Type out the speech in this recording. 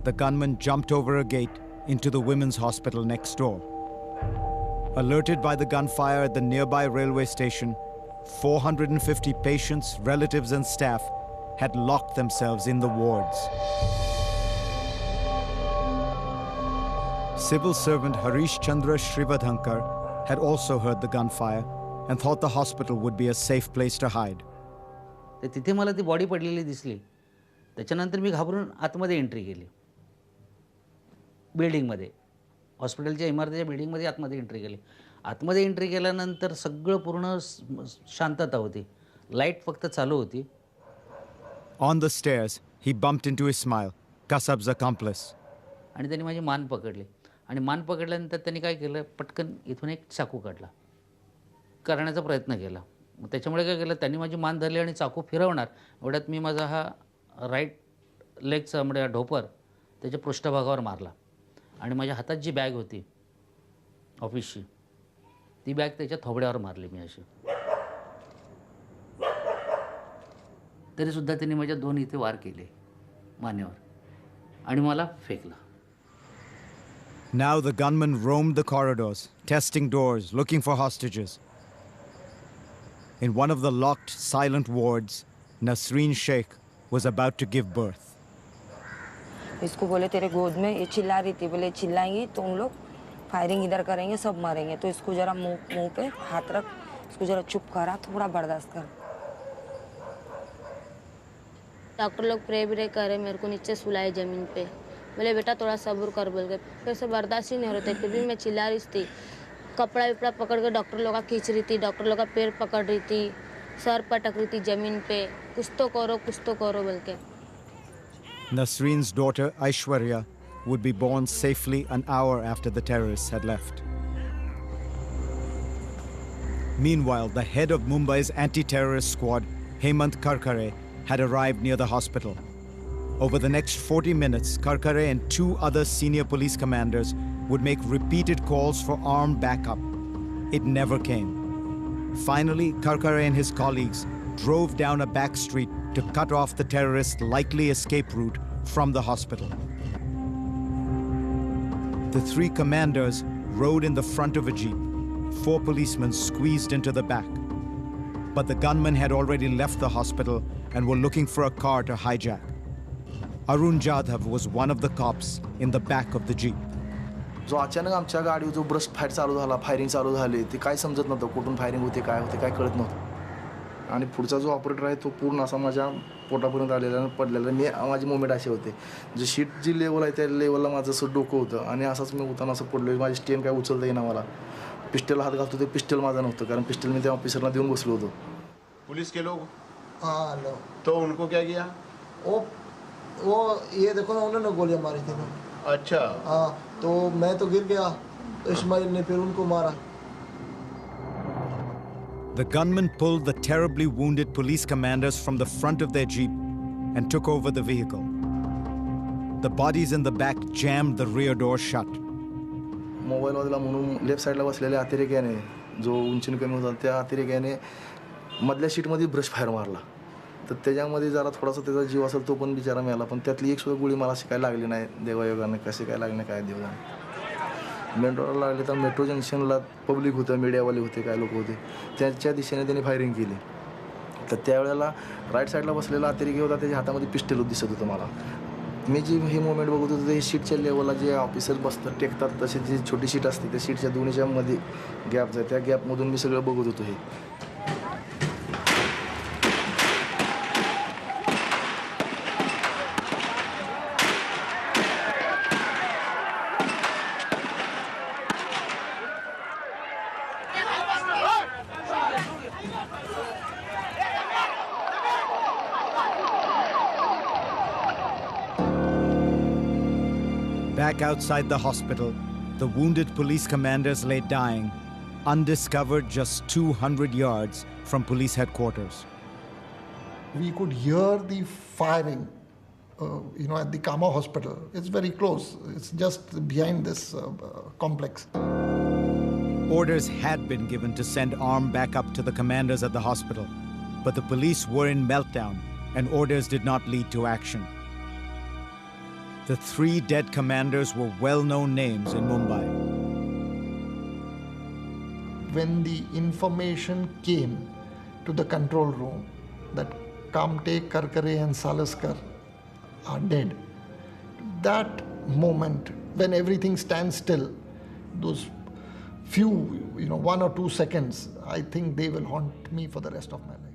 the gunman jumped over a gate into the women's hospital next door. Alerted by the gunfire at the nearby railway station, 450 patients, relatives, and staff had locked themselves in the wards. Civil servant Harish Chandra Shrivadhankar had also heard the gunfire and thought the hospital would be a safe place to hide. तिथे मला ती body पडलेली दिसली. त्याच्यानंतर मी घाबरून आतमध्ये entry केली. बिल्डिंगमध्ये, हॉस्पिटलच्या इमारतीच्या बिल्डिंगमध्ये आतमध्ये एंट्री केली. आतमध्ये एंट्री केल्यानंतर सगळं पूर्ण शांतता होती. लाईट फक्त चालू होती. On the stairs, he bumped into his smile, Kasab's accomplice. आणि त्यांनी माझी मान पकडली. आणि मान पकडल्यानंतर त्यांनी काय केलं, पटकन इथून एक चाकू काढला. करण्याचा प्रयत्न केला. मग त्याच्यामुळे काय केलं, त्यांनी माझी मान धरली आणि चाकू फिरवणार एवढ्यात मी माझा हा राईट लेगचा म्हणजे ढोपर त्याच्या पृष्ठभागावर मारला. आणि माझ्या हातात जी बॅग होती ऑफिसची, ती बॅग त्याच्या थोबड्यावर मारली मी अशी. तरीसुद्धा त्यांनी माझ्या दोन इथे वार केले मानेवर आणि मला फेकलं. Now the gunman roamed the corridors, testing doors, looking for hostages. In one of the locked, silent wards, Nasreen Sheikh was about to give birth. इसको बोले तेरे गोद में, ये चिल्ला रही थी, बोले चिल्लाएंगी तो उन लोग फायरिंग इधर करेंगे, सब मारेंगे, तो इसको जरा मुंह पे हाथ रख, इसको जरा चुप करा, थोड़ा बर्दाश्त कर. डॉक्टर लोग प्रे करे, मेरे को नीचे सुलाए ज़मीन पे. बोले बेटा थोड़ा सब्र कर बोल के. फिर से बर्दाश्त ही नहीं हो रहा था. फिर भी मैं चिल्ला रही थी. कपड़ा विपड़ा पकड़ के डॉक्टर लोग का खींच रही थी, डॉक्टर लोग का पैर पकड़ रही थी, सर पटक रही थी ज़मीन पे. कुछ तो करो बोल के. Nasreen's daughter Aishwarya would be born safely an hour after the terrorists had left. Meanwhile, the head of Mumbai's anti-terrorist squad, Hemant Karkare, had arrived near the hospital. Over the next 40 minutes, Karkare and two other senior police commanders would make repeated calls for armed backup. It never came. Finally, Karkare and his colleagues drove down a back street to cut off the terrorists' likely escape route from the hospital. The three commanders rode in the front of a jeep. 4 policemen squeezed into the back. But the gunmen had already left the hospital and were looking for a car to hijack. Arun Jadhav was one of the cops in the back of the jeep. जो अचानक आमच्या गाडीवर जो brush fire चालू झाला, firing चालू झाली, ते काय समजत नव्हतं. कुठून फायरिंग होते, काय होते, काय कळत नव्हतं. आणि पुढचा जो ऑपरेटर आहे तो पूर्ण असा माझ्या पोटापर्यंत आलेला आणि पडलेला. माझी मोमेंट असे होते, जे शीट जी लेवल आहे त्या लेवलला माझं असं डोकं होतं आणि असंच मी उताना असं पडलो. माझी स्टेन काय उचलता येईना मला. पिस्टल हात घालतो ते पिस्टल माझं नव्हतं, कारण पिस्टल मी त्या ऑफिसरला देऊन बसलो होतो. पुलिस के लोग? हाँ लोग. तो उनको क्या किया? वो ये देखो ना, उन्होंने गोलियां मारी थी ना. अच्छा. हाँ, तो मैं तो गिर गया, तो इस्माइल ने फिर उनको मारा. The gunmen pulled the terribly wounded police commanders from the front of their jeep and took over the vehicle. The bodies in the back jammed the rear door shut. Mobile वाजला म्हणून लेफ्ट साईडला बसलेल्या अतिरेक्याने, जो उंचीने कमी होता त्या अतिरेक्याने मधल्या सीटमध्ये brush fire मारला. तर त्याच्यामध्ये जरा थोडासा त्याचा जीव असेल तो पण बिचारा मिळाला. पण त्यातली एक सुद्धा गोळी मला अशी काय लागली नाही देवायोगाने. कशी काय लागली नाही काय देवाने. मेन रोडला लागले तर मेट्रो जंक्शनला पब्लिक होतं, मीडियावाले होते, काय लोक होते, त्याच्या दिशेने त्यांनी फायरिंग केली. तर त्यावेळेला राईट साईडला बसलेला अतिरेकी होता, त्याच्या हातामध्ये पिस्टल दिसत होतं मला. मी जी हे मोमेंट बघत होतो ते सीटच्या लेवलला जे ऑफिसर बसतात टेकतात तशी जी छोटी सीट असते त्या सीटच्या दोन्हीच्या मध्ये गॅप आहे, त्या गॅपमधून मी सगळं बघत होतो. हे Back outside the hospital, the wounded police commanders lay dying, undiscovered just 200 yards from police headquarters. We could hear the firing, at the Kama hospital. It's very close. It's just behind this complex. Orders had been given to send armed backup to the commanders at the hospital, but the police were in meltdown and orders did not lead to action. The 3 dead commanders were well-known names in Mumbai. When the information came to the control room that Kamte, Karkare and Salaskar are dead, that moment when everything stands still, those few, 1 or 2 seconds, I think they will haunt me for the rest of my life.